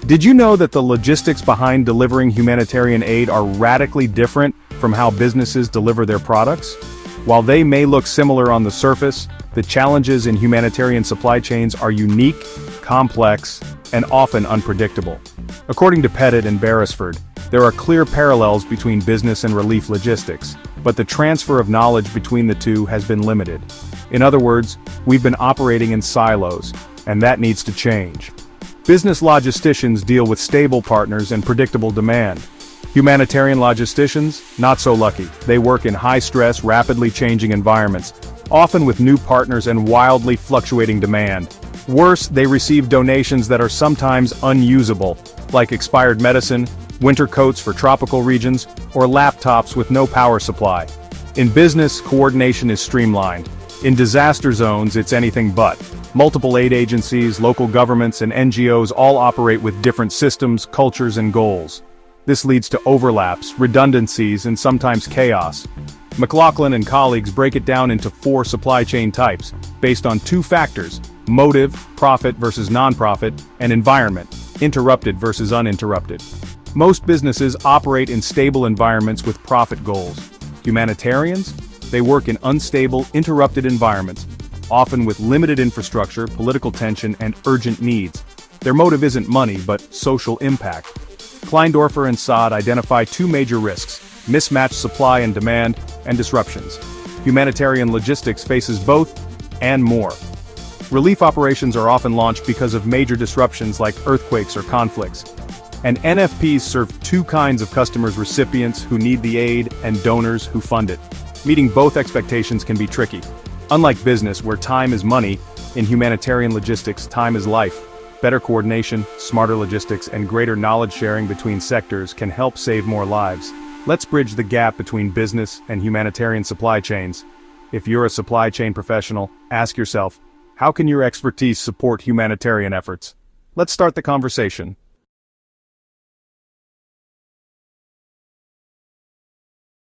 Did you know that the logistics behind delivering humanitarian aid are radically different from how businesses deliver their products? While they may look similar on the surface, the challenges in humanitarian supply chains are unique, complex, and often unpredictable. According to Pettit and Beresford, there are clear parallels between business and relief logistics, but the transfer of knowledge between the two has been limited. In other words, we've been operating in silos, and that needs to change. Business logisticians deal with stable partners and predictable demand. Humanitarian logisticians, not so lucky. They work in high-stress, rapidly changing environments, often with new partners and wildly fluctuating demand. Worse, they receive donations that are sometimes unusable, like expired medicine, winter coats for tropical regions, or laptops with no power supply. In business, coordination is streamlined. In disaster zones, it's anything but. Multiple aid agencies, local governments, and NGOs all operate with different systems, cultures, and goals. This leads to overlaps, redundancies, and sometimes chaos. McLaughlin and colleagues break it down into 4 supply chain types, based on 2 factors: motive, profit versus nonprofit, and environment, interrupted versus uninterrupted. Most businesses operate in stable environments with profit goals. Humanitarians? They work in unstable, interrupted environments, often with limited infrastructure, political tension, and urgent needs. Their motive isn't money, but social impact. Kleindorfer and Saad identify 2 major risks: mismatched supply and demand, and disruptions. Humanitarian logistics faces both, and more. Relief operations are often launched because of major disruptions like earthquakes or conflicts. And NFPs serve 2 kinds of customers: recipients who need the aid and donors who fund it. Meeting both expectations can be tricky. Unlike business, where time is money, in humanitarian logistics, time is life. Better coordination, smarter logistics, and greater knowledge sharing between sectors can help save more lives. Let's bridge the gap between business and humanitarian supply chains. If you're a supply chain professional, ask yourself, how can your expertise support humanitarian efforts? Let's start the conversation.